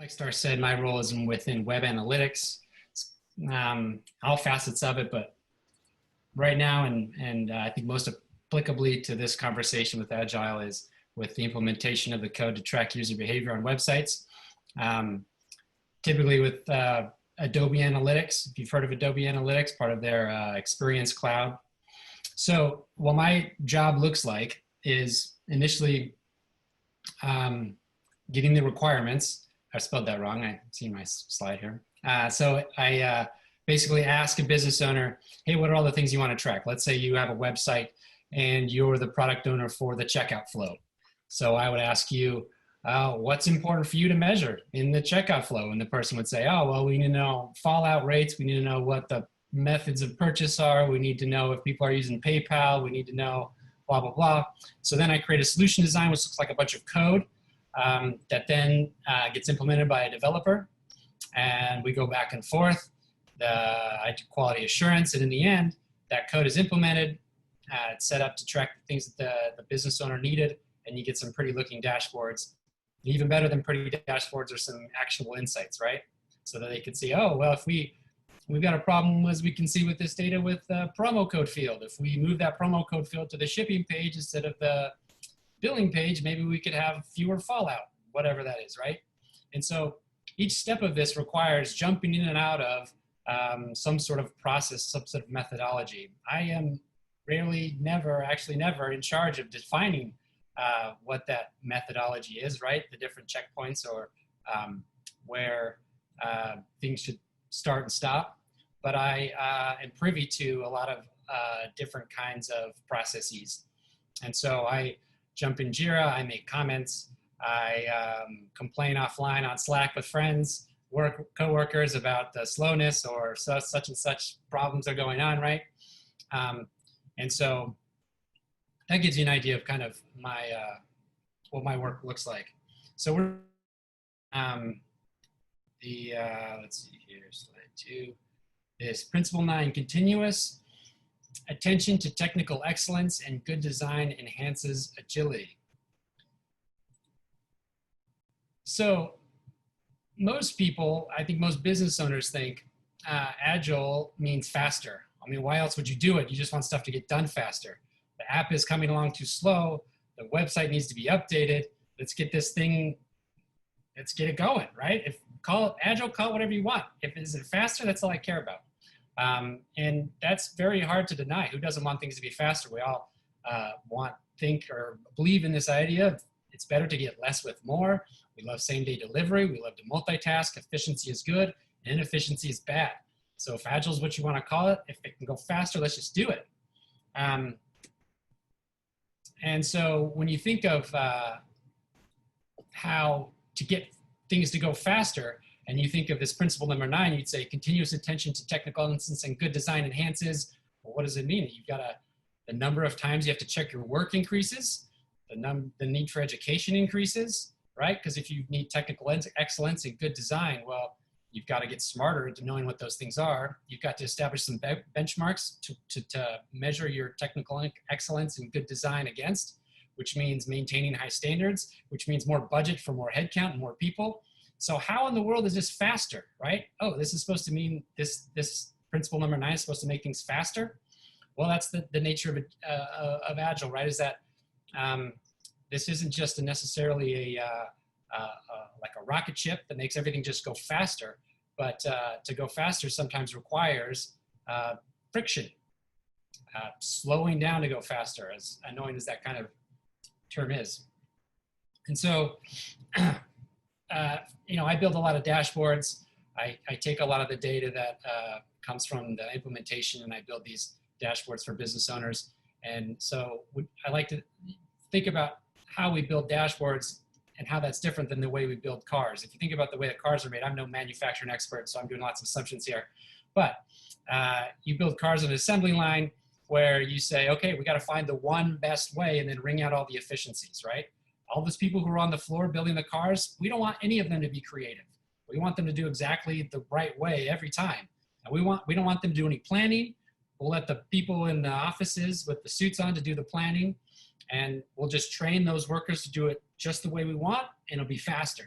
Like Star said, my role is within web analytics, all facets of it, but right now, and I think most applicably to this conversation with Agile is with the implementation of the code to track user behavior on websites. Typically with Adobe Analytics, if you've heard of Adobe Analytics, part of their Experience Cloud. So what my job looks like is initially getting the requirements. I spelled that wrong. I see my slide here. So I basically ask a business owner, hey, what are all the things you want to track? Let's say you have a website and you're the product owner for the checkout flow. So I would ask you, what's important for you to measure in the checkout flow? And the person would say, oh, well, we need to know fallout rates. We need to know what the methods of purchase are. We need to know if people are using PayPal. We need to know blah, blah, blah. So then I create a solution design, which looks like a bunch of code that then gets implemented by a developer. And we go back and forth. I do quality assurance. And in the end, that code is implemented. It's set up to track the things that the business owner needed. And you get some pretty looking dashboards. Even better than pretty dashboards are some actionable insights, right? So that they can see, oh, well, if we've got a problem, as we can see with this data with the promo code field. If we move that promo code field to the shipping page instead of the billing page, maybe we could have fewer fallout, whatever that is, right? And so each step of this requires jumping in and out of some sort of process, some sort of methodology. I am rarely, never, actually never in charge of defining what that methodology is, right? The different checkpoints or where things should start and stop. But I am privy to a lot of different kinds of processes. And so I jump in Jira, I make comments, I complain offline on Slack with friends, coworkers about the slowness or such and such problems are going on, right? And so that gives you an idea of kind of my what my work looks like. So we're let's see here, slide 2. This Principle 9, continuous attention to technical excellence and good design enhances agility. So most people, I think most business owners think Agile means faster. I mean, why else would you do it? You just want stuff to get done faster. The app is coming along too slow. The website needs to be updated. Let's get this thing, let's get it going, right? If call it Agile, call it whatever you want. If it's faster, that's all I care about. And that's very hard to deny. Who doesn't want things to be faster? We all think or believe in this idea of it's better to get less with more. We love same-day delivery. We love to multitask. Efficiency is good. And inefficiency is bad. So if Agile is what you want to call it, if it can go faster, let's just do it. And so when you think of how to get things to go faster, and you think of this principle number 9, you'd say continuous attention to technical excellence and good design enhances. Well, what does it mean? You've got the number of times you have to check your work increases, the need for education increases, right? Because if you need technical excellence and good design, well, you've got to get smarter into knowing what those things are. You've got to establish some benchmarks to measure your technical excellence and good design against, which means maintaining high standards, which means more budget for more headcount and more people. So how in the world is this faster, right? Oh, this is supposed to mean this principle number 9 is supposed to make things faster. Well, that's the nature of Agile, right? Is that this isn't just necessarily like a rocket ship that makes everything just go faster, but to go faster sometimes requires friction, slowing down to go faster, as annoying as that kind of term is. And so, you know, I build a lot of dashboards. I take a lot of the data that comes from the implementation, and I build these dashboards for business owners. And so I like to think about how we build dashboards and how that's different than the way we build cars. If you think about the way that cars are made, I'm no manufacturing expert, so I'm doing lots of assumptions here. But you build cars on an assembly line where you say, okay, we got to find the one best way and then wring out all the efficiencies, right? All those people who are on the floor building the cars, we don't want any of them to be creative. We want them to do exactly the right way every time. And we don't want them to do any planning. We'll let the people in the offices with the suits on to do the planning, and we'll just train those workers to do it just the way we want, and it'll be faster.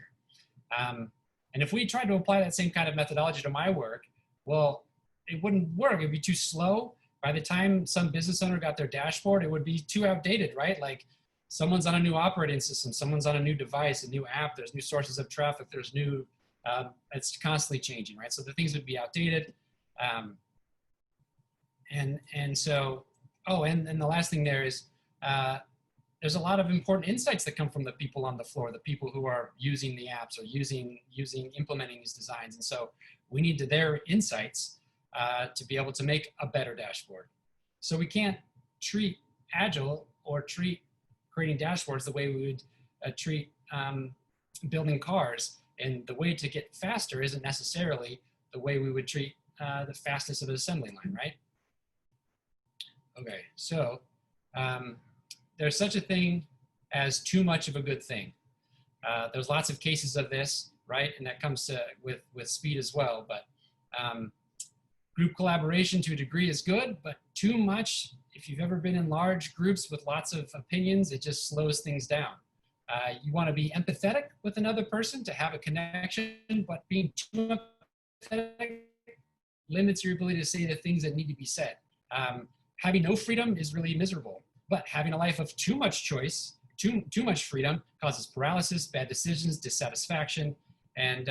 And if we tried to apply that same kind of methodology to my work, well, it wouldn't work. It'd be too slow. By the time some business owner got their dashboard, it would be too outdated, right? Like someone's on a new operating system, someone's on a new device, a new app, there's new sources of traffic, there's new, it's constantly changing, right? So the things would be outdated. And so, and the last thing there is, there's a lot of important insights that come from the people on the floor, the people who are using the apps or implementing these designs. And so we need their insights to be able to make a better dashboard. So we can't treat Agile or treat creating dashboards the way we would treat building cars. And the way to get faster isn't necessarily the way we would treat the fastest of an assembly line, right? Okay, so there's such a thing as too much of a good thing. There's lots of cases of this, right? And that comes to with speed as well. But group collaboration to a degree is good, but too much, if you've ever been in large groups with lots of opinions, it just slows things down. You want to be empathetic with another person to have a connection, but being too empathetic limits your ability to say the things that need to be said. Having no freedom is really miserable, but having a life of too much choice, too much freedom causes paralysis, bad decisions, dissatisfaction, and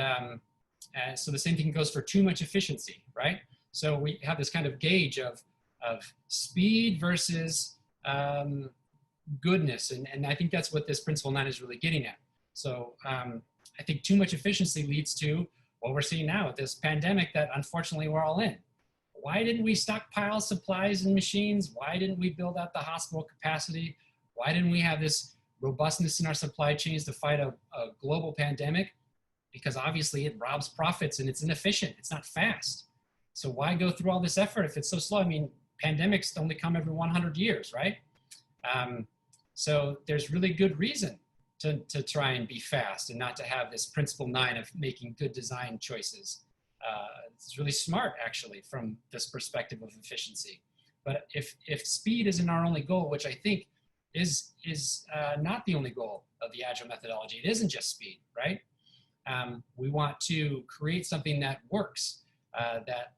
so the same thing goes for too much efficiency, right? So we have this kind of gauge of speed versus goodness, and I think that's what this Principle 9 is really getting at. So I think too much efficiency leads to what we're seeing now with this pandemic that unfortunately we're all in. Why didn't we stockpile supplies and machines? Why didn't we build out the hospital capacity? Why didn't we have this robustness in our supply chains to fight a global pandemic? Because obviously it robs profits and it's inefficient, it's not fast. So why go through all this effort if it's so slow? I mean, pandemics only come every 100 years, right? So there's really good reason to try and be fast and not to have this Principle 9 of making good design choices. It's really smart, actually, from this perspective of efficiency. But if speed isn't our only goal, which I think is not the only goal of the Agile methodology, it isn't just speed, right? We want to create something that works, that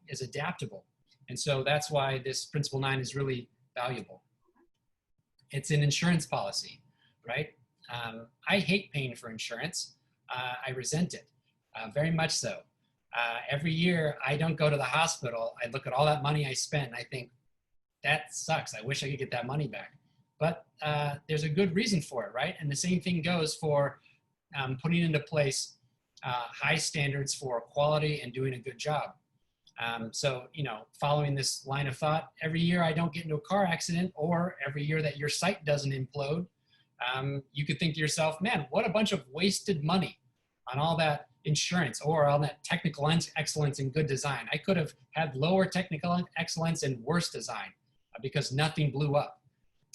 is adaptable. And so that's why this Principle 9 is really valuable. It's an insurance policy, right? I hate paying for insurance. I resent it, very much so. Every year I don't go to the hospital. I look at all that money I spent and I think, that sucks. I wish I could get that money back. But there's a good reason for it, right? And the same thing goes for putting into place high standards for quality and doing a good job. So, you know, following this line of thought, every year I don't get into a car accident, or every year that your site doesn't implode, you could think to yourself, man, what a bunch of wasted money on all that insurance or on that technical excellence and good design. I could have had lower technical excellence and worse design because nothing blew up.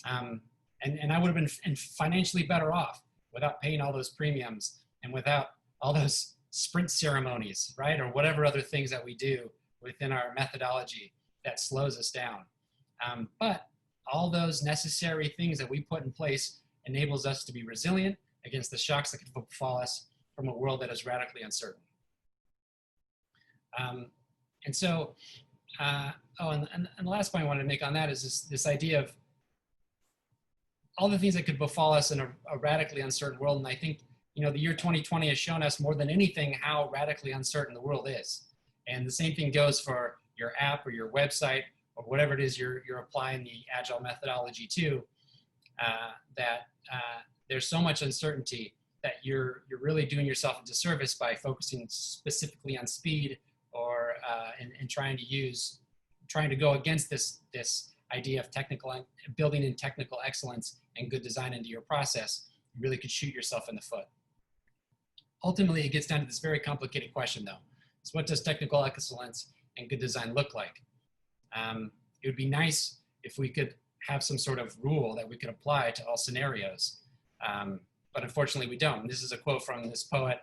And I would have been financially better off without paying all those premiums and without all those sprint ceremonies, right? Or whatever other things that we do within our methodology that slows us down. But all those necessary things that we put in place enables us to be resilient against the shocks that could befall us from a world that is radically uncertain. And so, and the last point I wanted to make on that is this idea of all the things that could befall us in a radically uncertain world. And I think, you know, the year 2020 has shown us more than anything how radically uncertain the world is. And the same thing goes for your app or your website or whatever it is you're applying the Agile methodology to, that there's so much uncertainty that you're really doing yourself a disservice by focusing specifically on speed or and trying to go against this idea of building in technical excellence and good design into your process. You really could shoot yourself in the foot. Ultimately, it gets down to this very complicated question, though. So what does technical excellence and good design look like? It would be nice if we could have some sort of rule that we could apply to all scenarios. But unfortunately, we don't. And this is a quote from this poet,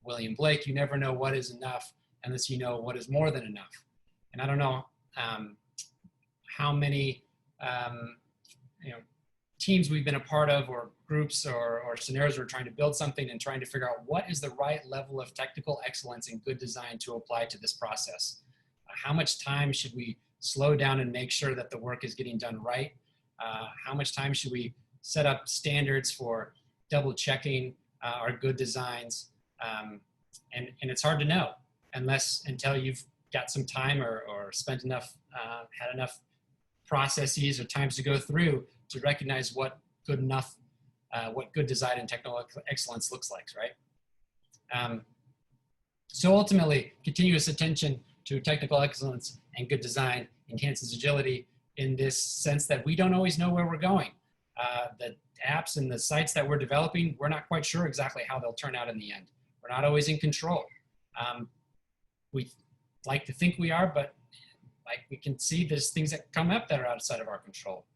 William Blake: "You never know what is enough unless you know what is more than enough." And I don't know how many teams we've been a part of or groups or scenarios, we're trying to build something and trying to figure out what is the right level of technical excellence and good design to apply to this process. How much time should we slow down and make sure that the work is getting done right? How much time should we set up standards for double checking our good designs? And it's hard to know until you've got some time or spent enough, had enough processes or times to go through to recognize what good design and technical excellence looks like, right? So ultimately, continuous attention to technical excellence and good design enhances agility in this sense that we don't always know where we're going. The apps and the sites that we're developing, we're not quite sure exactly how they'll turn out in the end. We're not always in control. We like to think we are, but like we can see there's things that come up that are outside of our control.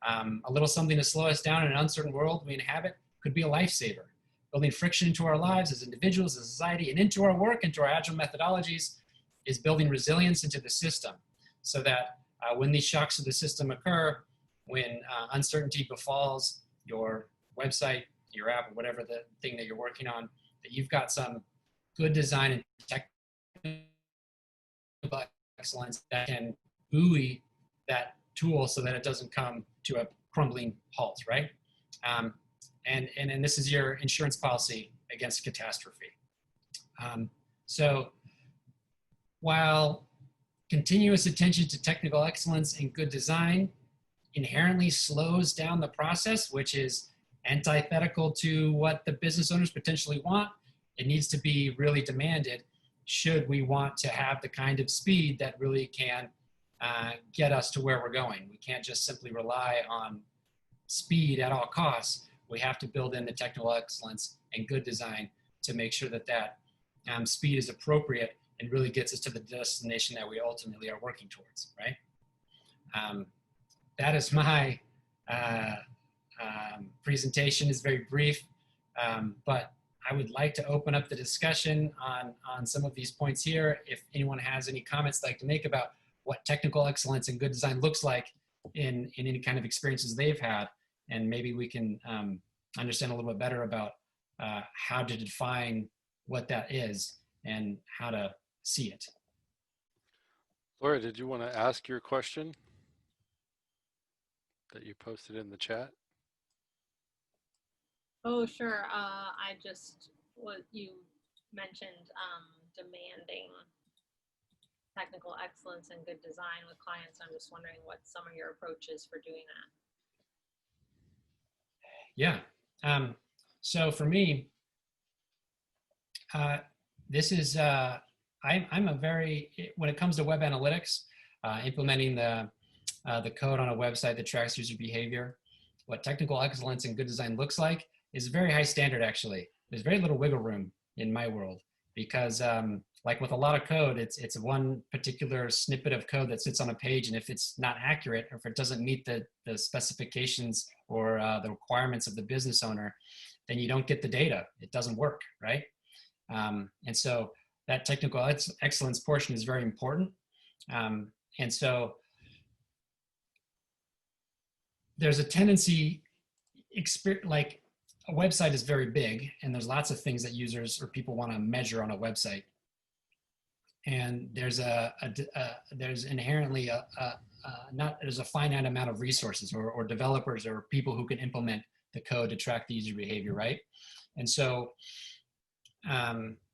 A little something to slow us down in an uncertain world we inhabit could be a lifesaver. Building friction into our lives as individuals, as society, and into our work, into our agile methodologies, is building resilience into the system so that when these shocks to the system occur, when uncertainty befalls your website, your app, or whatever the thing that you're working on, that you've got some good design and technical excellence that can buoy that tool so that it doesn't come to a crumbling halt, right? And this is your insurance policy against catastrophe. So while continuous attention to technical excellence and good design inherently slows down the process, which is antithetical to what the business owners potentially want, it needs to be really demanded should we want to have the kind of speed that really can get us to where we're going. We can't just simply rely on speed at all costs. We have to build in the technical excellence and good design to make sure that that speed is appropriate and really gets us to the destination that we ultimately are working towards, right? That is my presentation. Is very brief, but I would like to open up the discussion on some of these points here. If anyone has any comments they'd like to make about what technical excellence and good design looks like in any kind of experiences they've had, and maybe we can understand a little bit better about how to define what that is and how to see it. Laura, did you want to ask your question that you posted in the chat? Oh, sure. I just, what you mentioned, demanding technical excellence and good design with clients. I'm just wondering what some of your approaches for doing that. Yeah. So for me, this is, I'm a very, when it comes to web analytics, implementing the code on a website that tracks user behavior, what technical excellence and good design looks like is a very high standard, actually. There's very little wiggle room in my world because like with a lot of code, it's one particular snippet of code that sits on a page, and if it's not accurate or if it doesn't meet the specifications or the requirements of the business owner, then you don't get the data. It doesn't work, right? And so that technical excellence portion is very important. And so there's a tendency, like a website is very big and there's lots of things that users or people want to measure on a website. And there's there's inherently there's a finite amount of resources or developers or people who can implement the code to track the user behavior, right? And so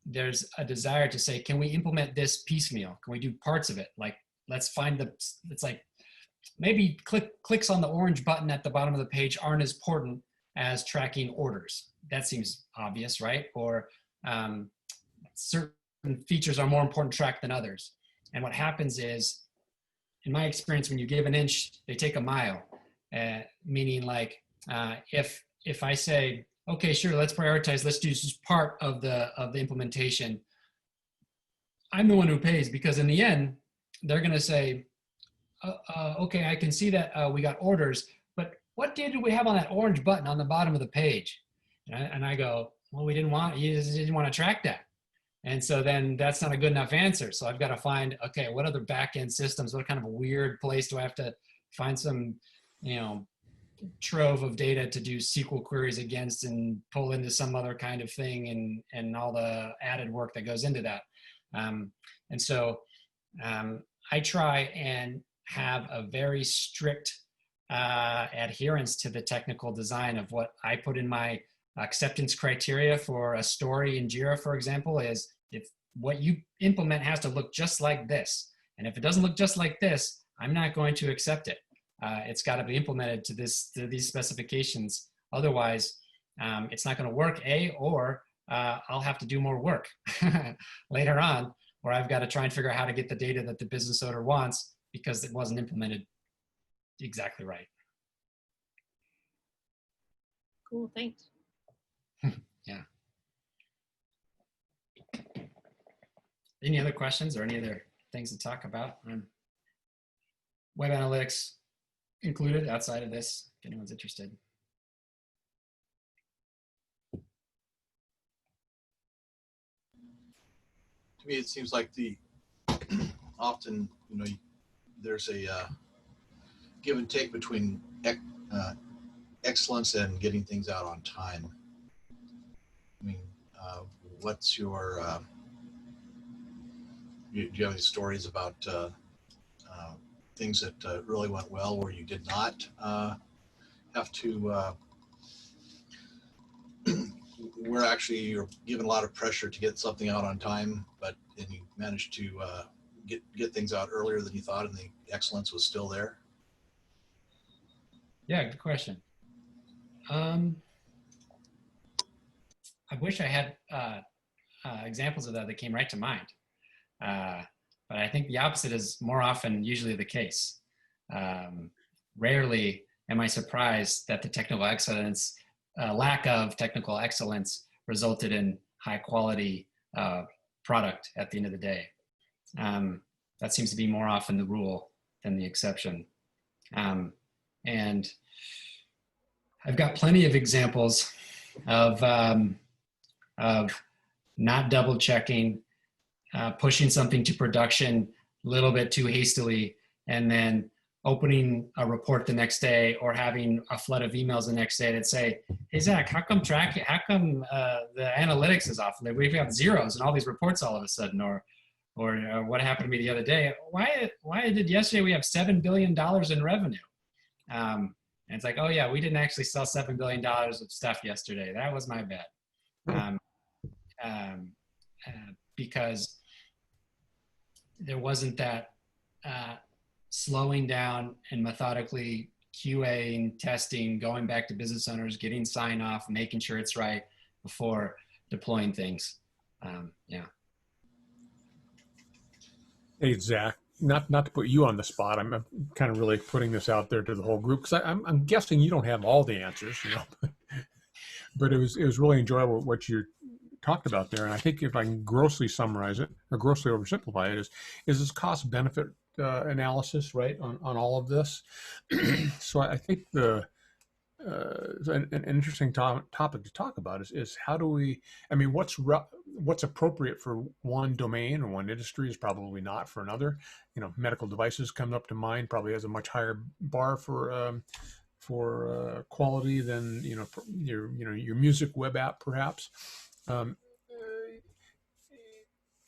there's a desire to say, can we implement this piecemeal? Can we do parts of it? Like, let's find it's like, maybe clicks on the orange button at the bottom of the page aren't as important as tracking orders. That seems obvious, right? Or certain features are more important to track than others. And what happens is, in my experience, when you give an inch, they take a mile. Meaning like, if I say, okay, sure, let's prioritize, let's do this part of the implementation, I'm the one who pays, because in the end, they're gonna say, okay, I can see that we got orders, but what did we have on that orange button on the bottom of the page? And I go, well, you just didn't want to track that. And so then that's not a good enough answer. So I've got to find, okay, what other back-end systems, what kind of a weird place do I have to find some, trove of data to do SQL queries against and pull into some other kind of thing, and all the added work that goes into that. And so I try and have a very strict adherence to the technical design of what I put in my acceptance criteria for a story in Jira, for example, is if what you implement has to look just like this. And if it doesn't look just like this, I'm not going to accept it. It's got to be implemented to these specifications. Otherwise, it's not going to work, or I'll have to do more work later on, where I've got to try and figure out how to get the data that the business owner wants because it wasn't implemented exactly right. Cool, thanks. Yeah. Any other questions or any other things to talk about? Web analytics included outside of this, if anyone's interested. To me, it seems like often, there's a give and take between excellence and getting things out on time. I mean, what's your, do you have any stories about things that really went well where you did not have to, where actually you're given a lot of pressure to get something out on time, but then you managed to get things out earlier than you thought and the excellence was still there? Yeah, good question. I wish I had examples of that came right to mind. But I think the opposite is more often usually the case. Rarely am I surprised that the technical excellence, lack of technical excellence resulted in high quality product at the end of the day. That seems to be more often the rule than the exception. And I've got plenty of examples of not double checking, pushing something to production a little bit too hastily, and then opening a report the next day or having a flood of emails the next day that say, hey, Zach, how come the analytics is off? We've got zeros in all these reports all of a sudden, or what happened to me the other day? Why did yesterday we have $7 billion in revenue? And it's like, oh yeah, we didn't actually sell $7 billion of stuff yesterday. That was my bad. Because there wasn't that slowing down and methodically QAing, testing, going back to business owners, getting sign off, making sure it's right before deploying things. Yeah. Hey, Zach, not to put you on the spot. I'm kind of really putting this out there to the whole group because I'm guessing you don't have all the answers, but it was really enjoyable what you talked about there. And I think if I can grossly summarize it or grossly oversimplify it is this cost benefit analysis, right, on all of this. So I think an interesting topic to talk about is how do we, what's appropriate for one domain or one industry is probably not for another. Medical devices come up to mind, probably has a much higher bar for quality than, your music web app perhaps.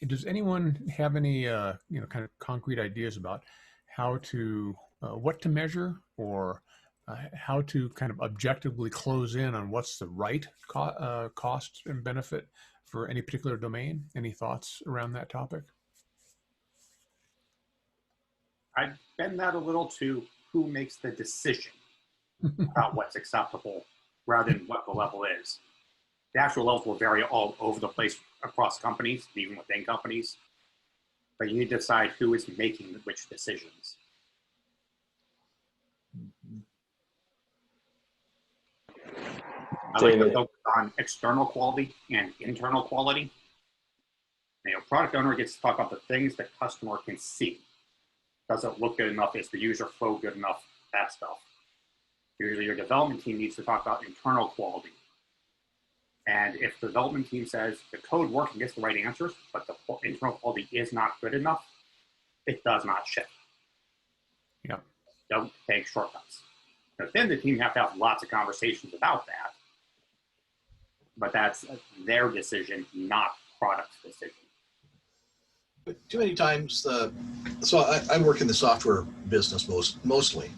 Does anyone have any, kind of concrete ideas about how to, what to measure or how to kind of objectively close in on what's the right cost and benefit for any particular domain? Any thoughts around that topic? I'd bend that a little to who makes the decision about what's acceptable rather than what the level is. The actual levels will vary all over the place across companies, even within companies. But you need to decide who is making which decisions. I like to focus on external quality and internal quality. Product owner gets to talk about the things that customer can see. Does it look good enough? Is the user flow good enough? That stuff. Usually your development team needs to talk about internal quality. And if the development team says the code works and gets the right answers, but the internal quality is not good enough, it does not ship. Yeah. Don't take shortcuts. But then the team have to have lots of conversations about that. But that's their decision, not product's decision. But too many times, so I work in the software business mostly.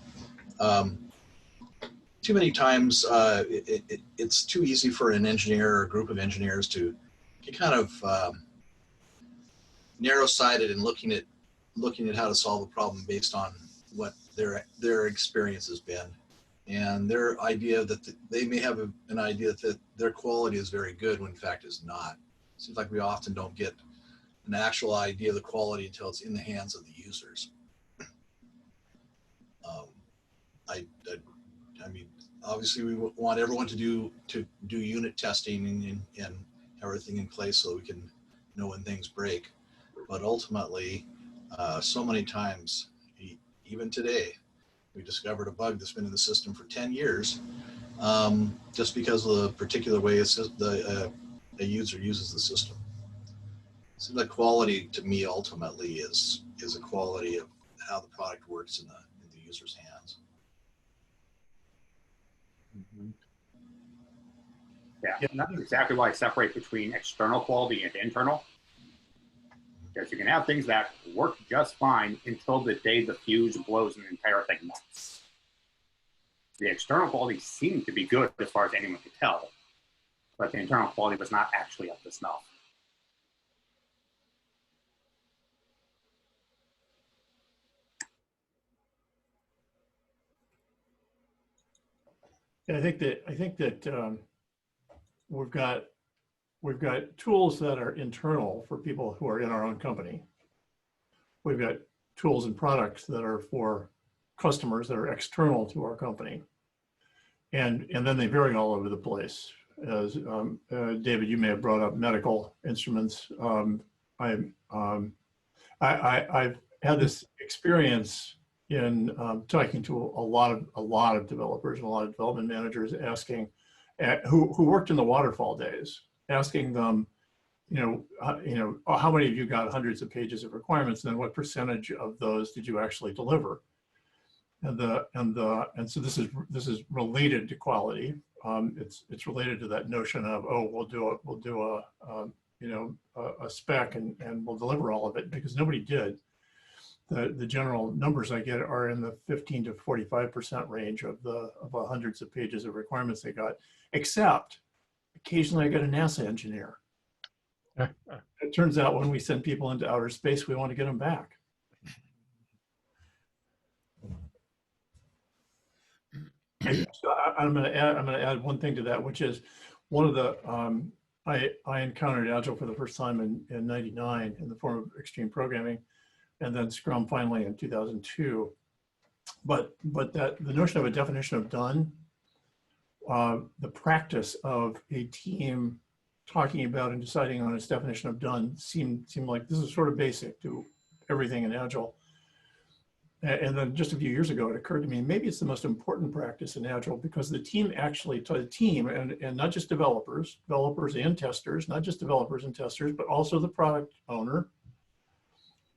Too many times, it's too easy for an engineer or a group of engineers to get kind of narrow-sighted and looking at how to solve a problem based on what their experience has been, and their idea that they may have an idea that their quality is very good when in fact is not. It seems like we often don't get an actual idea of the quality until it's in the hands of the users. I mean, obviously we want everyone to do unit testing and everything in place so we can know when things break. But ultimately, so many times, even today, we discovered a bug that's been in the system for 10 years, just because of the particular way a user uses the system. So the quality, to me, ultimately is a quality of how the product works in the user's hands. Yeah, and that's exactly why I separate between external quality and internal. Because you can have things that work just fine until the day the fuse blows and the entire thing melts. The external quality seemed to be good as far as anyone could tell, but the internal quality was not actually up to snuff. I think that we've got tools that are internal for people who are in our own company. We've got tools and products that are for customers that are external to our company, and then they vary all over the place. As David, you may have brought up medical instruments. I've had this experience in talking to a lot of developers and a lot of development managers, asking who worked in the waterfall days, asking them, how many of you got hundreds of pages of requirements, and then what percentage of those did you actually deliver? And so this is related to quality. It's related to that notion of, oh, we'll do a spec and we'll deliver all of it, because nobody did. The general numbers I get are in the 15 to 45% range of the hundreds of pages of requirements they got, except occasionally I got a NASA engineer. It turns out when we send people into outer space, we want to get them back. So I'm going to add one thing to that, which is one of the I encountered Agile for the first time in '99 in the form of extreme programming, and then Scrum finally in 2002. But that the notion of a definition of done, the practice of a team talking about and deciding on its definition of done seemed like this is sort of basic to everything in Agile. And then just a few years ago, it occurred to me, maybe it's the most important practice in Agile, because the team and not just developers and testers, not just developers and testers, but also the product owner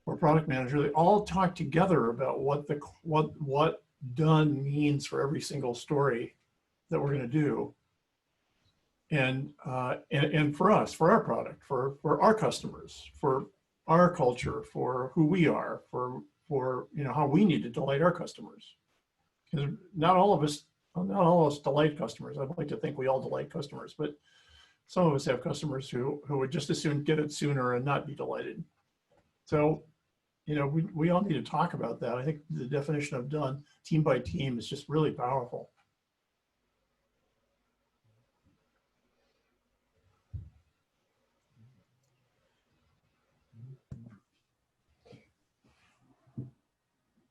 or product manager, they all talk together about what done means for every single story that we're going to do. And for us, for our product, for our customers, for our culture, for who we are, for how we need to delight our customers. Because not all of us delight customers. I'd like to think we all delight customers, but some of us have customers who would just as soon get it sooner and not be delighted. So, we all need to talk about that. I think the definition of done, team by team, is just really powerful.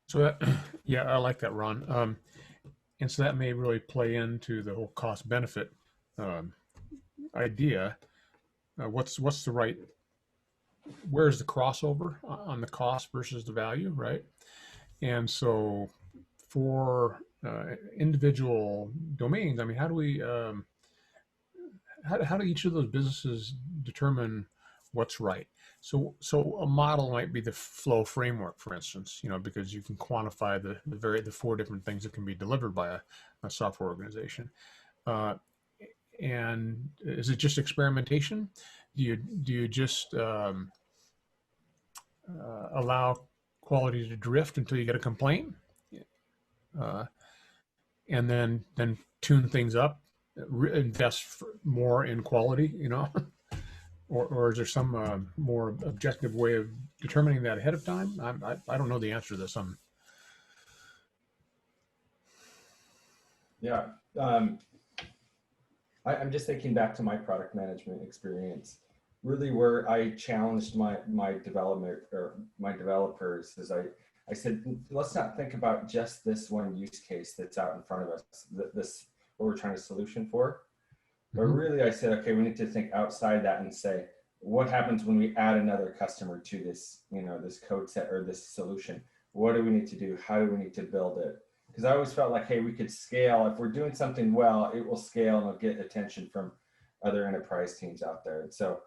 So yeah, I like that, Ron. And so that may really play into the whole cost benefit idea. What's the right, where's the crossover on the cost versus the value, right? And so for individual domains, how do we, how do each of those businesses determine what's right. So a model might be the flow framework, for instance, you know, because you can quantify the 4 different things that can be delivered by a software organization. And is it just experimentation? Do you just allow quality to drift until you get a complaint, and then tune things up, invest more in quality, you know? Or is there some more objective way of determining that ahead of time? I don't know the answer to this. Yeah. I'm just thinking back to my product management experience. Really, where I challenged my developers is I said, let's not think about just this one use case that's out in front of us, this what we're trying to solution for. But really, I said, okay, we need to think outside that and say, what happens when we add another customer to this, you know, this code set or this solution? What do we need to do? How do we need to build it? Because I always felt like, hey, we could scale. If we're doing something well, it will scale and it'll get attention from other enterprise teams out there. And so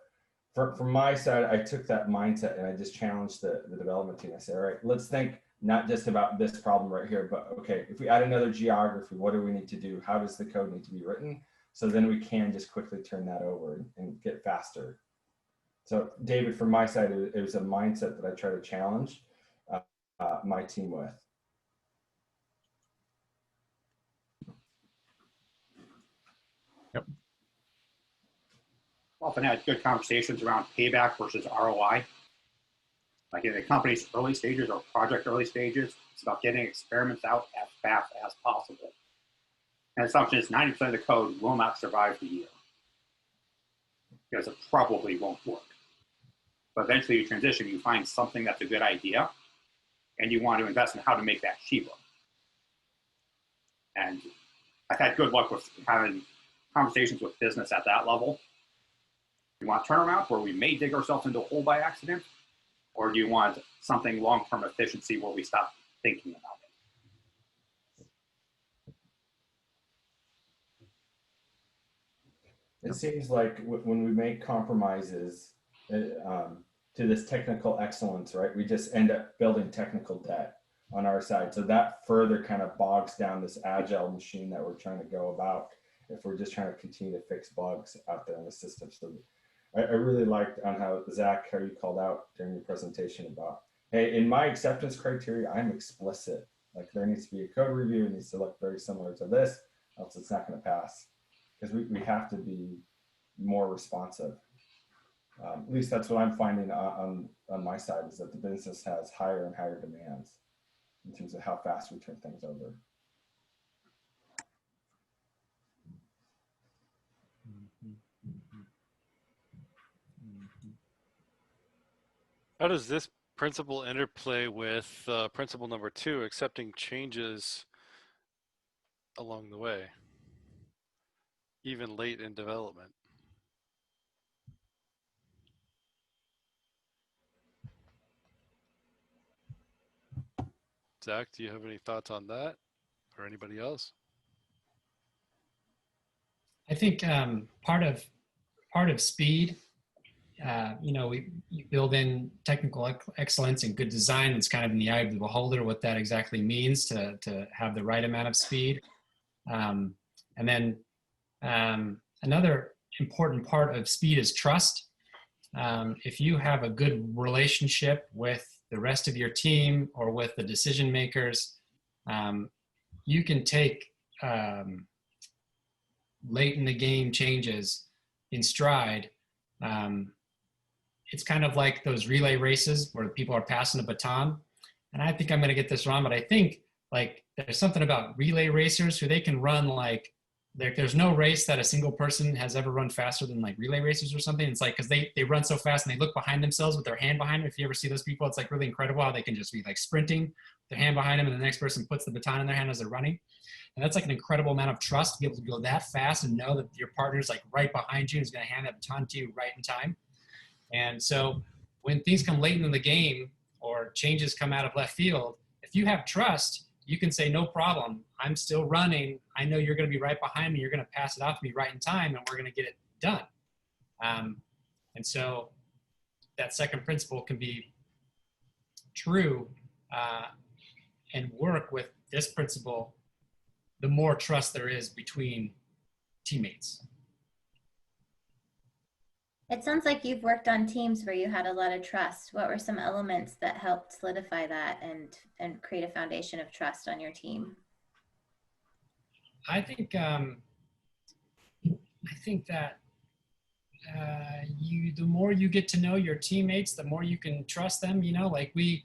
from my side, I took that mindset and I just challenged the development team. I said, all right, let's think not just about this problem right here, but okay, if we add another geography, what do we need to do? How does the code need to be written? So then we can just quickly turn that over and get faster. So David, from my side, it was a mindset that I try to challenge my team with. Yep. Often had good conversations around payback versus ROI. Like in the company's early stages or project early stages, it's about getting experiments out as fast as possible. And the assumption is 90% of the code will not survive the year because it probably won't work. But eventually you transition, you find something that's a good idea, and you want to invest in how to make that cheaper. And I've had good luck with having conversations with business at that level. You want turnaround where we may dig ourselves into a hole by accident, or do you want something long-term efficiency where we stop thinking about it? It seems like when we make compromises to this technical excellence, right, we just end up building technical debt on our side. So that further kind of bogs down this agile machine that we're trying to go about if we're just trying to continue to fix bugs out there in the system. So I really liked on how, Zach, how you called out during your presentation about, hey, in my acceptance criteria, I'm explicit. Like there needs to be a code review, it needs to look very similar to this, else it's not going to pass. Because we have to be more responsive. At least that's what I'm finding on my side, is that the business has higher and higher demands in terms of how fast we turn things over. How does this principle interplay with principle number 2, accepting changes along the way, even late in development? Zach, do you have any thoughts on that, or anybody else? I think part of speed, you know, you build in technical excellence and good design. It's kind of in the eye of the beholder what that exactly means to have the right amount of speed. And then another important part of speed is trust. If you have a good relationship with the rest of your team or with the decision makers, you can take late in the game changes in stride. It's kind of like those relay races where people are passing a baton. And I think I'm going to get this wrong, but I think like there's something about relay racers who they can run like there's no race that a single person has ever run faster than like relay racers or something. It's like, cause they run so fast and they look behind themselves with their hand behind them. If you ever see those people, it's like really incredible how they can just be like sprinting with their hand behind them and the next person puts the baton in their hand as they're running. And that's like an incredible amount of trust to be able to go that fast and know that your partner's like right behind you and is going to hand that baton to you right in time. And so when things come late in the game or changes come out of left field, if you have trust, you can say, no problem, I'm still running. I know you're going to be right behind me. You're going to pass it off to me right in time and we're going to get it done. And so that second principle can be true and work with this principle, the more trust there is between teammates. It sounds like you've worked on teams where you had a lot of trust. What were some elements that helped solidify that and create a foundation of trust on your team? I think that the more you get to know your teammates, the more you can trust them. You know, like we,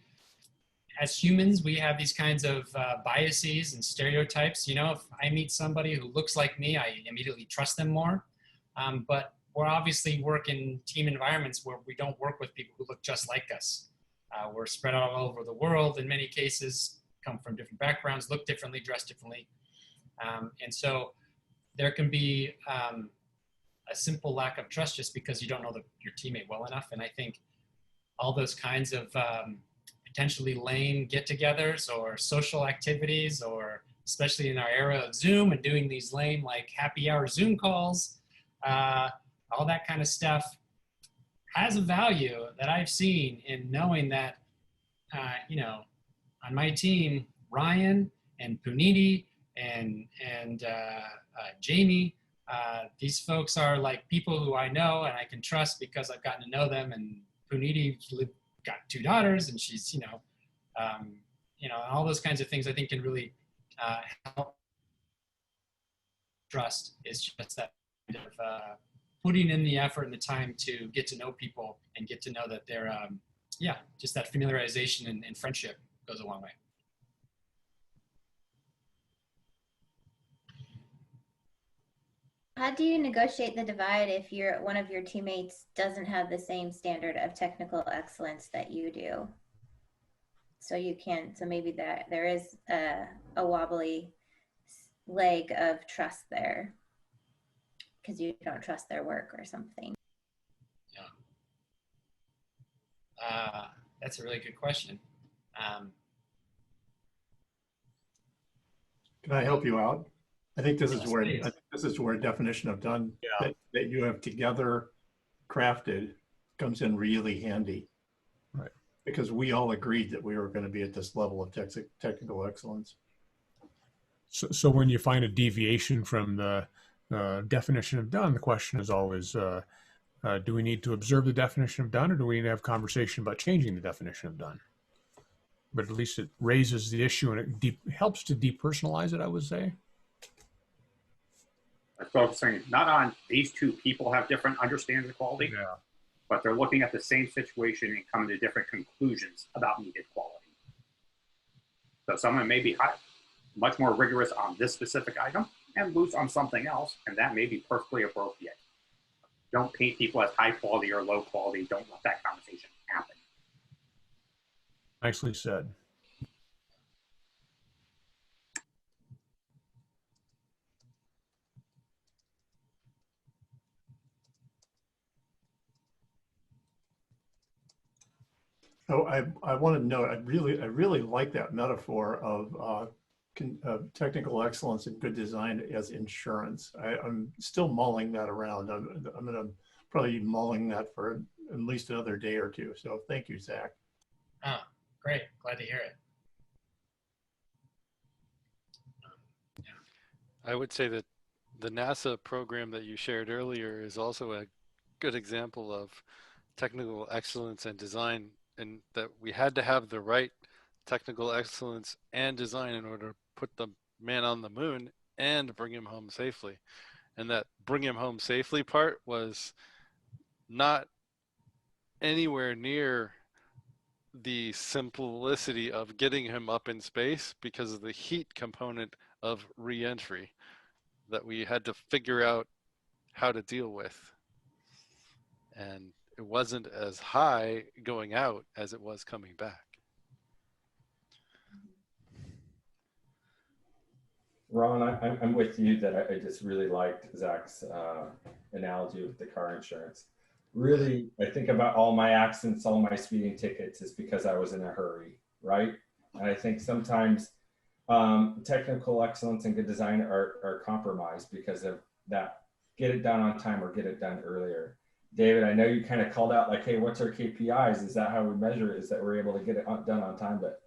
as humans, we have these kinds of biases and stereotypes. You know, if I meet somebody who looks like me, I immediately trust them more. But we're obviously work in team environments where we don't work with people who look just like us. We're spread all over the world in many cases, come from different backgrounds, look differently, dress differently. And so there can be a simple lack of trust just because you don't know your teammate well enough. And I think all those kinds of potentially lame get-togethers or social activities, or especially in our era of Zoom and doing these lame like happy hour Zoom calls, all that kind of stuff has a value that I've seen in knowing that, you know, on my team, Ryan and Puniti and Jamie, these folks are like people who I know and I can trust because I've gotten to know them. And Puniti got 2 daughters, and she's, you know, all those kinds of things I think can really help trust. Is just that kind of putting in the effort and the time to get to know people and get to know that they're, just that familiarization and friendship goes a long way. How do you negotiate the divide if one of your teammates doesn't have the same standard of technical excellence that you do? So maybe there is a wobbly leg of trust there because you don't trust their work or something. Yeah. That's a really good question. Can I help you out? I think this is Yes, where please. definition of done Yeah. that you have together crafted comes in really handy. Right. Because we all agreed that we were going to be at this level of technical excellence. So when you find a deviation from the definition of done, the question is always, do we need to observe the definition of done, or do we need to have conversation about changing the definition of done? But at least it raises the issue and it helps to depersonalize it, I would say. By focusing not on these 2 people have different understandings of quality, but they're looking at the same situation and coming to different conclusions about needed quality. So someone may be much more rigorous on this specific item and loose on something else, and that may be perfectly appropriate. Don't paint people as high quality or low quality. Don't let that conversation happen. Nicely said. So I want to note, I really like that metaphor of technical excellence and good design as insurance. I'm still mulling that around. I'm going to probably be mulling that for at least another day or 2. So thank you, Zach. Oh, great. Glad to hear it. I would say that the NASA program that you shared earlier is also a good example of technical excellence and design, and that we had to have the right technical excellence and design in order to put the man on the moon and bring him home safely. And that bring him home safely part was not anywhere near the simplicity of getting him up in space because of the heat component of re-entry that we had to figure out how to deal with. And it wasn't as high going out as it was coming back. Ron, I'm with you that I just really liked Zach's analogy with the car insurance. Really, I think about all my accidents, all my speeding tickets is because I was in a hurry, right? And I think sometimes technical excellence and good design are compromised because of that, get it done on time or get it done earlier. David, I know you kind of called out like, hey, what's our KPIs? Is that how we measure it? Is that we're able to get it done on time? But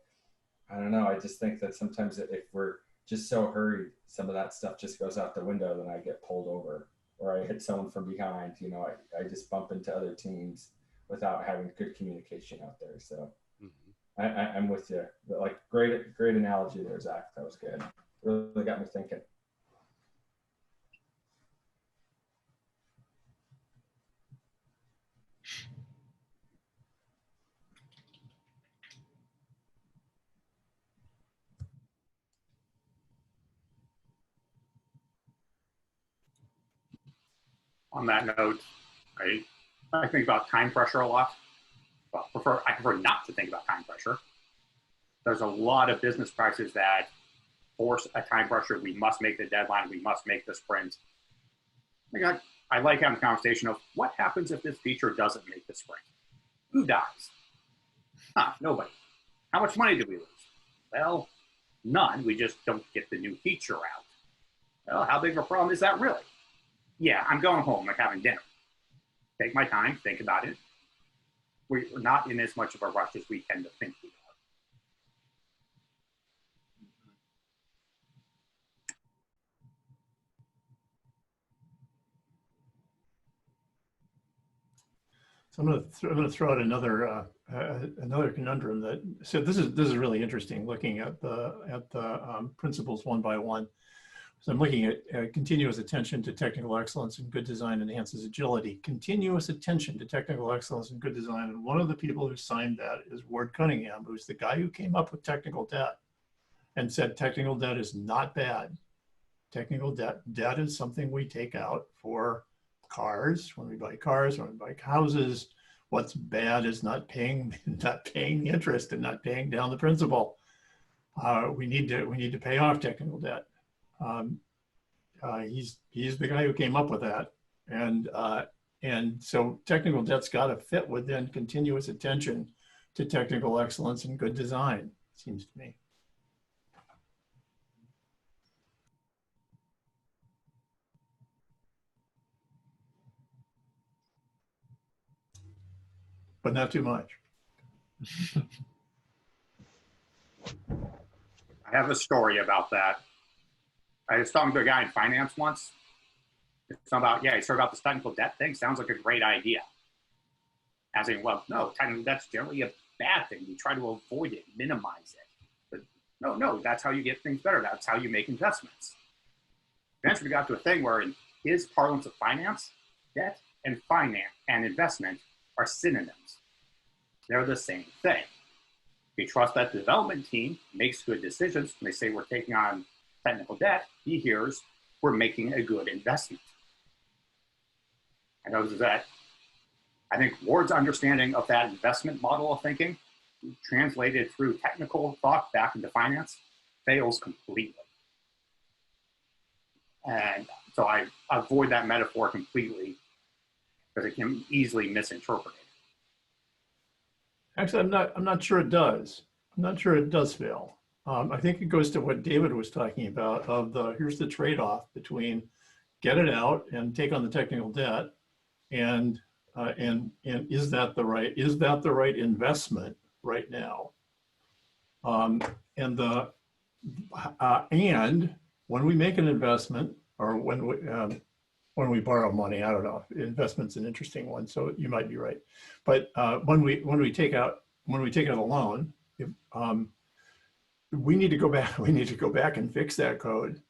I don't know. I just think that sometimes if we're just so hurried, some of that stuff just goes out the window, then I get pulled over or I hit someone from behind. You know, I just bump into other teams without having good communication out there. So I'm with you. But like great analogy there, Zach. That was good. Really got me thinking. On that note, I think about time pressure a lot. Well, I prefer not to think about time pressure. There's a lot of business practices that force a time pressure. We must make the deadline. We must make the sprint. I like having a conversation of what happens if this feature doesn't make the sprint? Who dies? Nobody. How much money do we lose? Well, none. We just don't get the new feature out. Well, how big of a problem is that really? Yeah, I'm going home, like having dinner. Take my time, think about it. We're not in as much of a rush as we tend to think we are. So I'm going to throw out another conundrum that. So this is really interesting. Looking at the principles one by one. So I'm looking at continuous attention to technical excellence and good design enhances agility. Continuous attention to technical excellence and good design. And one of the people who signed that is Ward Cunningham, who's the guy who came up with technical debt and said technical debt is not bad. Technical debt is something we take out for cars, when we buy houses. What's bad is not paying the interest and not paying down the principal. We need to pay off technical debt. He's the guy who came up with that, and so technical debt's got to fit within continuous attention to technical excellence and good design, seems to me. But not too much. I have a story about that. I was talking to a guy in finance once. It's about, he started about this technical debt thing. Sounds like a great idea. As in, well, no, technical debt's generally a bad thing. We try to avoid it, minimize it. But no, that's how you get things better. That's how you make investments. Eventually we got to a thing where in his parlance of finance, debt and finance and investment are synonyms. They're the same thing. We trust that the development team makes good decisions. When they say we're taking on technical debt, he hears we're making a good investment. I noticed that I think Ward's understanding of that investment model of thinking, translated through technical thought back into finance, fails completely. And so I avoid that metaphor completely because it can easily misinterpret it. Actually, I'm not sure it does. I'm not sure it does fail. I think it goes to what David was talking about here's the trade-off between get it out and take on the technical debt, and is that the right investment right now? And when we make an investment, or when we borrow money, I don't know, investment's an interesting one, so you might be right. But when we take out a loan, we need to go back and fix that code,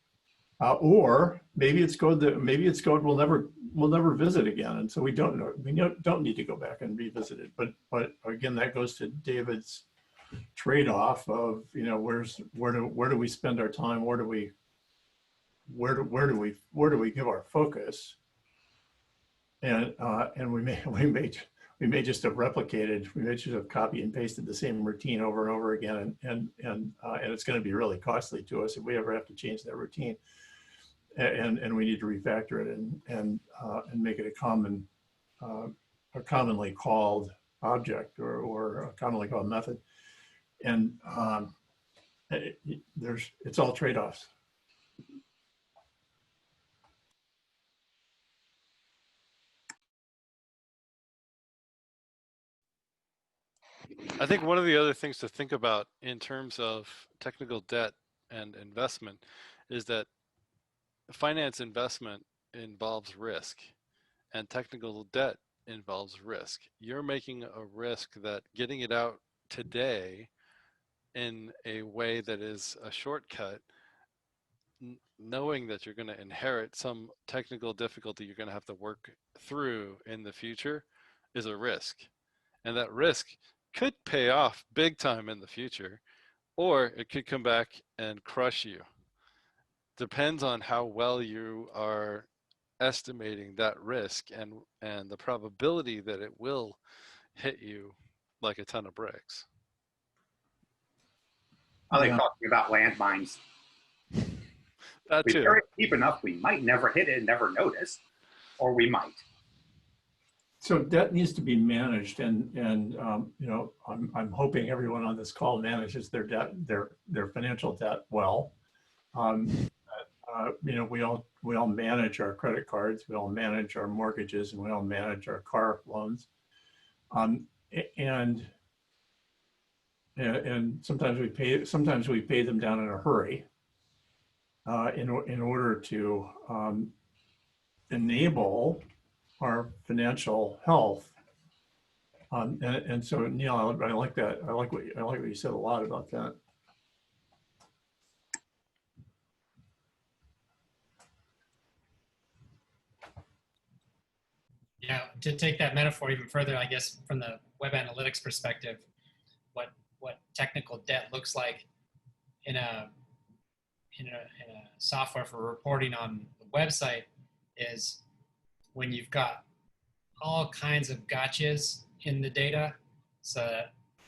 or maybe it's code we'll never visit again, and so we don't need to go back and revisit it. But again, that goes to David's trade-off of, where do we spend our time, where do we give our focus, and we may just have replicated, we may just have copy and pasted the same routine over and over again, and it's going to be really costly to us if we ever have to change that routine, and we need to refactor it and make it a commonly called object or a commonly called method, and it's all trade-offs. I think one of the other things to think about in terms of technical debt and investment is that finance investment involves risk and technical debt involves risk. You're making a risk that getting it out today in a way that is a shortcut, knowing that you're going to inherit some technical difficulty you're going to have to work through in the future, is a risk. And that risk could pay off big time in the future, or it could come back and crush you. Depends on how well you are estimating that risk and the probability that it will hit you like a ton of bricks. I like Yeah. talking about landmines. That We too. bury it deep enough, we might never hit it and never notice, or we might. So debt needs to be managed, and you know, I'm hoping everyone on this call manages their debt, their financial debt well. You know, we all manage our credit cards, we all manage our mortgages, and we all manage our car loans. And sometimes we pay them down in a hurry in order to enable our financial health. And so, Neil, I like that. I like what you said a lot about that. Yeah, to take that metaphor even further, I guess from the web analytics perspective, what technical debt looks like in a software for reporting on the website is when you've got all kinds of gotchas in the data. So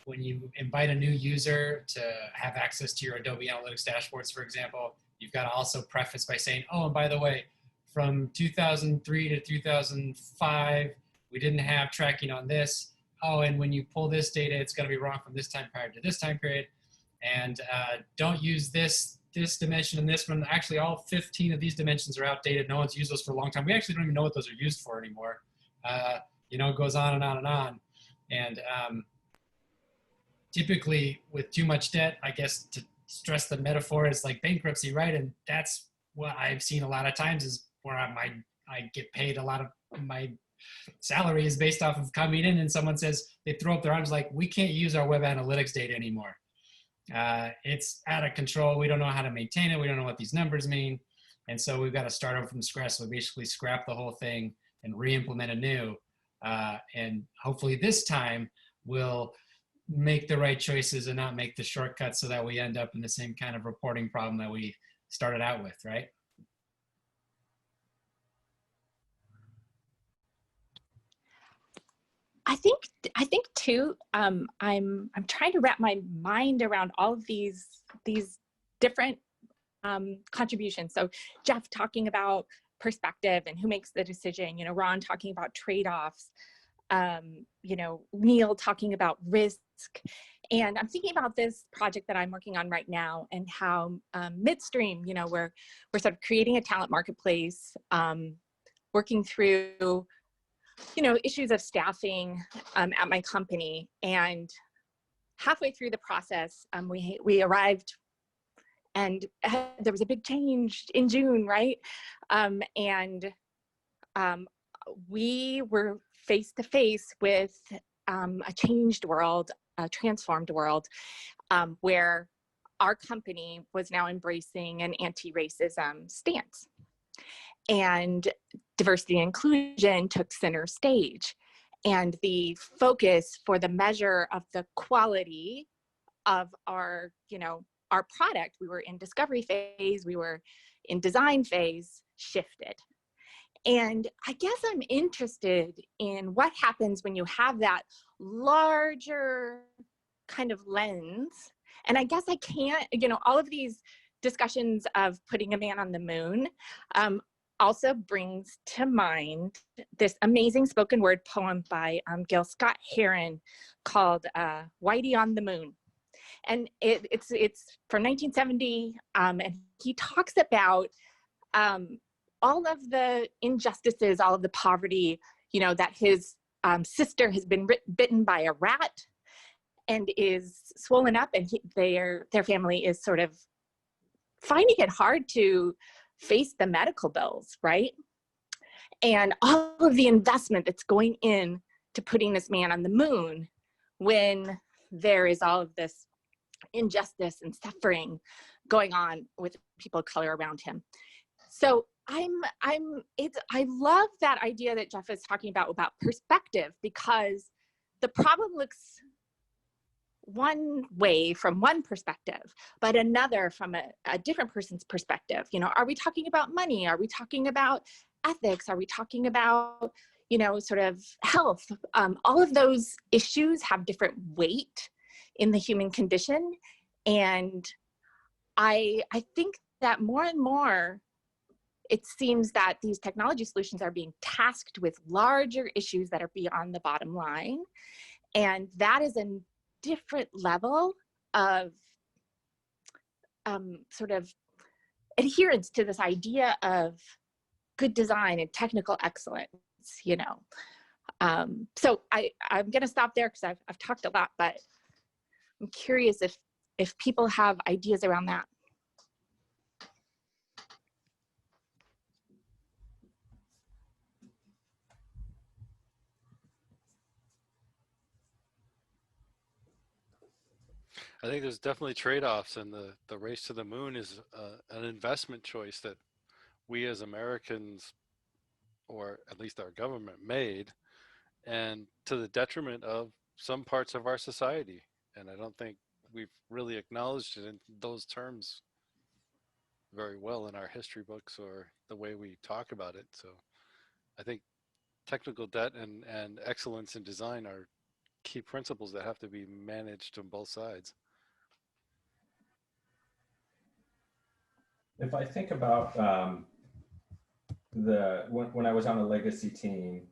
when you invite a new user to have access to your Adobe Analytics dashboards, for example, you've got to also preface by saying, oh, and by the way, from 2003 to 2005, we didn't have tracking on this. Oh, and when you pull this data, it's going to be wrong from this time period to this time period. And don't use this dimension and this one. Actually, all 15 of these dimensions are outdated. No one's used those for a long time. We actually don't even know what those are used for anymore. You know, it goes on and on and on. And typically with too much debt, I guess to stress the metaphor is like bankruptcy, right? And that's what I've seen a lot of times is where I get paid a lot of my salary is based off of coming in and someone says, they throw up their arms like, we can't use our web analytics data anymore. It's out of control. We don't know how to maintain it. We don't know what these numbers mean. And so we've got to start over from scratch. So basically scrap the whole thing and re-implement anew. And hopefully this time we'll make the right choices and not make the shortcuts so that we end up in the same kind of reporting problem that we started out with, right? I think too, I'm trying to wrap my mind around all of these different contributions. So Jeff talking about perspective and who makes the decision, you know, Ron talking about trade-offs, you know, Neil talking about risk. And I'm thinking about this project that I'm working on right now and how midstream, you know, we're sort of creating a talent marketplace, working through, you know, issues of staffing at my company. And halfway through the process, we arrived and there was a big change in June, right? And we were face to face with a changed world, a transformed world, where our company was now embracing an anti-racism stance. And diversity and inclusion took center stage. And the focus for the measure of the quality of our, you know, our product, we were in discovery phase, we were in design phase, shifted. And I guess I'm interested in what happens when you have that larger kind of lens. And I guess I can't, you know, all of these discussions of putting a man on the moon also brings to mind this amazing spoken word poem by Gil Scott Heron called Whitey on the Moon. And it's from 1970, and he talks about all of the injustices, all of the poverty, you know, that his sister has been bitten by a rat, and is swollen up, and their family is sort of finding it hard to face the medical bills, right? And all of the investment that's going in to putting this man on the moon, when there is all of this injustice and suffering going on with people of color around him. So I love that idea that Jeff is talking about perspective, because the problem looks one way from one perspective, but another from a different person's perspective. You know, are we talking about money? Are we talking about ethics? Are we talking about, you know, sort of health? All of those issues have different weight in the human condition. And I think that more and more, it seems that these technology solutions are being tasked with larger issues that are beyond the bottom line. And that is a different level of sort of adherence to this idea of good design and technical excellence, you know. So I'm going to stop there because I've talked a lot, but I'm curious if people have ideas around that. I think there's definitely trade-offs, and the race to the moon is an investment choice that we as Americans, or at least our government, made, and to the detriment of some parts of our society. And I don't think we've really acknowledged it in those terms very well in our history books or the way we talk about it. So I think technical debt and excellence in design are key principles that have to be managed on both sides. If I think about when I was on a legacy team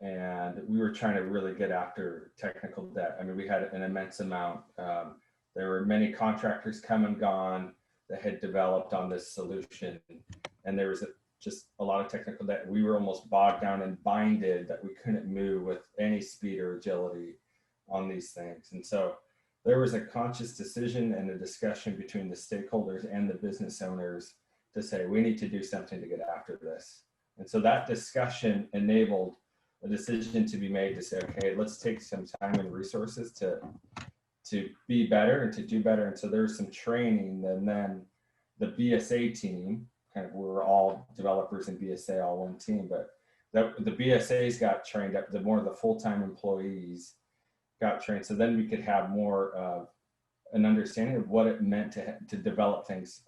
and we were trying to really get after technical debt, I mean, we had an immense amount. There were many contractors come and gone that had developed on this solution, and there was just a lot of technical debt. We were almost bogged down and binded that we couldn't move with any speed or agility on these things. And so there was a conscious decision and a discussion between the stakeholders and the business owners to say, we need to do something to get after this. And so that discussion enabled a decision to be made to say, okay, let's take some time and resources to be better and to do better. And so there was some training, and then the BSA team, kind of, we were all developers in BSA, all one team, but the BSAs got trained up, the more of the full-time employees got trained. So then we could have more of an understanding of what it meant to develop things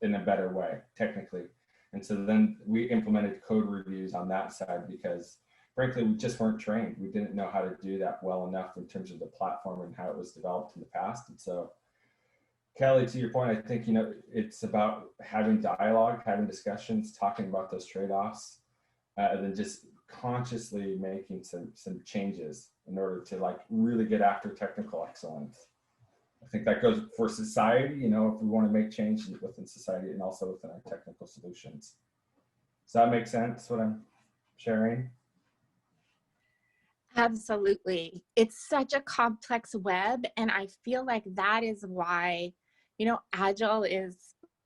in a better way, technically. And so then we implemented code reviews on that side because frankly, we just weren't trained. We didn't know how to do that well enough in terms of the platform and how it was developed in the past. And so, Kelly, to your point, I think, you know, it's about having dialogue, having discussions, talking about those trade-offs, and then just consciously making some changes in order to like really get after technical excellence. I think that goes for society, you know, if we want to make change within society and also within our technical solutions. Does that make sense, what I'm sharing? Absolutely. It's such a complex web. And I feel like that is why, you know, Agile is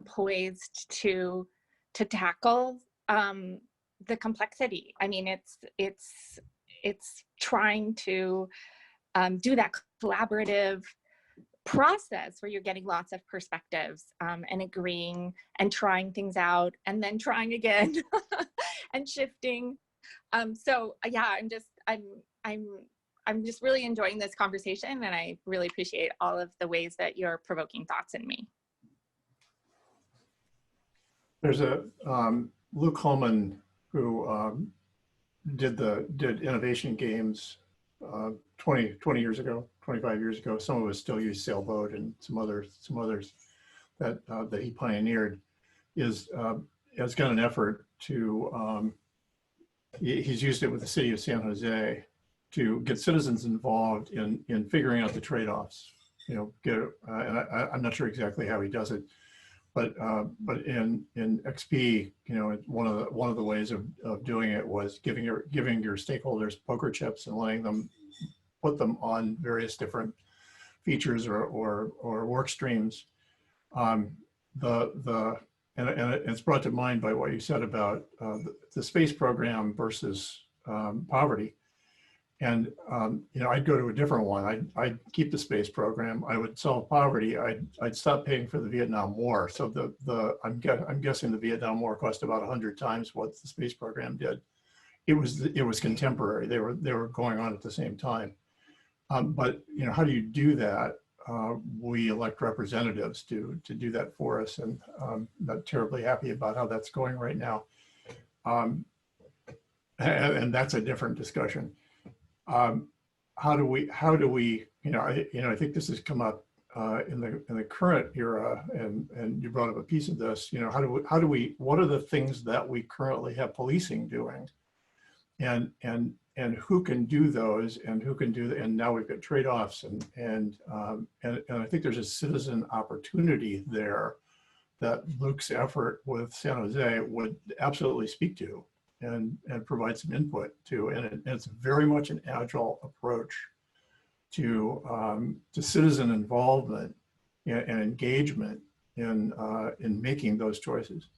poised to tackle the complexity. I mean, it's trying to do that collaborative process where you're getting lots of perspectives and agreeing and trying things out and then trying again and shifting. So yeah, I'm just really enjoying this conversation, and I really appreciate all of the ways that you're provoking thoughts in me. There's a Luke Holman who did innovation games 20 years ago, 25 years ago. Some of us still use Sailboat, and some others that he pioneered has got an effort to he's used it with the city of San Jose to get citizens involved in figuring out the trade-offs. You know, and I'm not sure exactly how he does it, but in XP, you know, one of the ways of doing it was giving your stakeholders poker chips and letting them put them on various different features or work streams. And it's brought to mind by what you said about the space program versus poverty. And you know, I'd go to a different one. I'd keep the space program. I would solve poverty. I'd stop paying for the Vietnam War. So I'm guessing the Vietnam War cost about 100 times what the space program did. It was contemporary. They were going on at the same time. But you know, how do you do that? We elect representatives to do that for us, and I'm not terribly happy about how that's going right now. And that's a different discussion. How do we, you know, I think this has come up in the current era, and you brought up a piece of this. You know, what are the things that we currently have policing doing, and who can do those, and who can do, and now we've got trade-offs, and I think there's a citizen opportunity there that Luke's effort with San Jose would absolutely speak to and provide some input to, and it's very much an agile approach to citizen involvement and engagement in making those choices.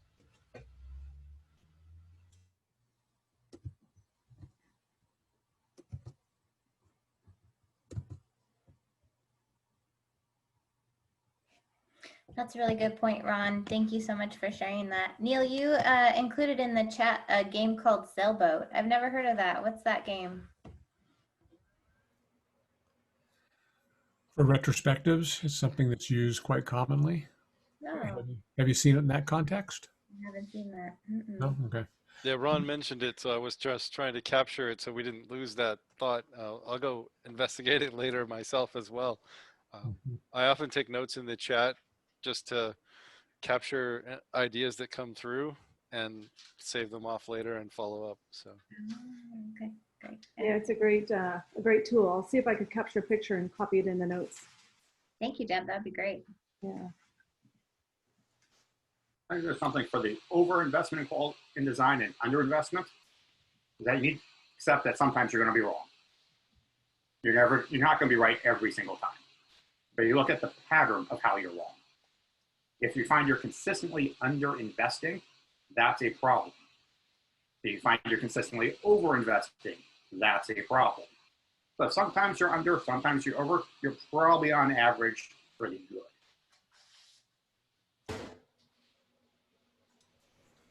That's a really good point, Ron. Thank you so much for sharing that. Neil, you included in the chat a game called Sailboat. I've never heard of that. What's that game? For retrospectives, it's something that's used quite commonly. No, Have you seen it in that context? I haven't seen that. No? Okay. Yeah, Ron mentioned it, so I was just trying to capture it so we didn't lose that thought. I'll go investigate it later myself as well. I often take notes in the chat just to capture ideas that come through and save them off later and follow up. So. Okay, great. Yeah, it's a great tool. I'll see if I could capture a picture and copy it in the notes. Thank you, Deb. That'd be great. Yeah. I think there's something for the overinvestment in design and underinvestment. Is that you need to accept that sometimes you're going to be wrong. You're not going to be right every single time. But you look at the pattern of how you're wrong. If you find you're consistently underinvesting, that's a problem. If you find you're consistently overinvesting, that's a problem. So sometimes you're under, sometimes you're over, you're probably on average pretty good.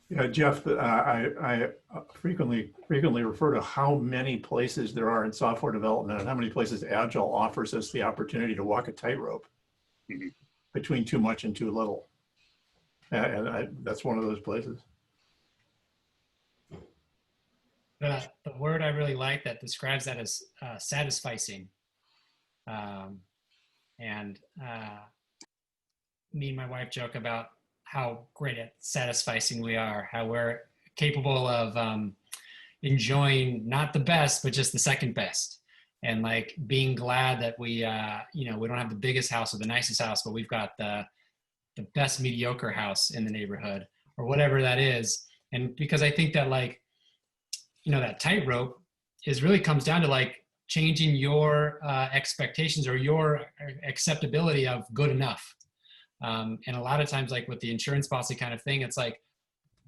Yeah, Jeff, I frequently refer to how many places there are in software development and how many places Agile offers us the opportunity to walk a tightrope between too much and too little. And that's one of those places. The word I really like that describes that is satisficing. And me and my wife joke about how great at satisficing we are, how we're capable of enjoying not the best, but just the second best. And like being glad that we, you know, we don't have the biggest house or the nicest house, but we've got the best mediocre house in the neighborhood or whatever that is. And because I think that like, you know, that tightrope is really comes down to like changing your expectations or your acceptability of good enough. And a lot of times, like with the insurance policy kind of thing, it's like,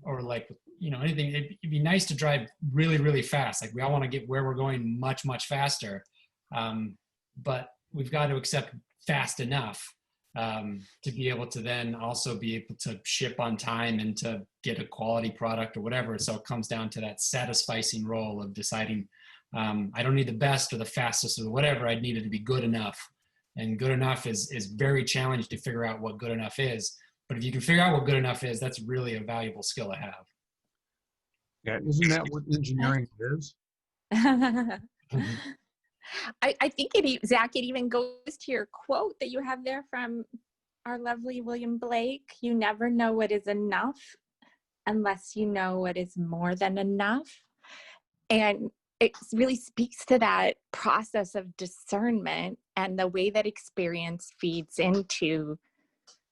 or like, you know, anything, it'd be nice to drive really, really fast. Like we all want to get where we're going much, much faster. But we've got to accept fast enough to be able to then also be able to ship on time and to get a quality product or whatever. So it comes down to that satisficing role of deciding, I don't need the best or the fastest or whatever, I need it to be good enough. And good enough is very challenging to figure out what good enough is. But if you can figure out what good enough is, that's really a valuable skill to have. Yeah, isn't that what engineering is? I think Zach, it even goes to your quote that you have there from our lovely William Blake. You never know what is enough unless you know what is more than enough. And it really speaks to that process of discernment and the way that experience feeds into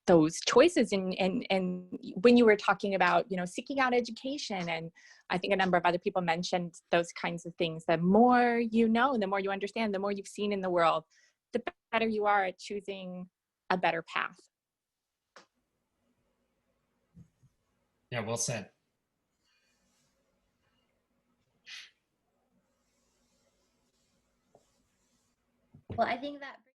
those choices. And when you were talking about, you know, seeking out education, and I think a number of other people mentioned those kinds of things, the more you know, the more you understand, the more you've seen in the world, the better you are at choosing a better path. Yeah, well said. Well, I think that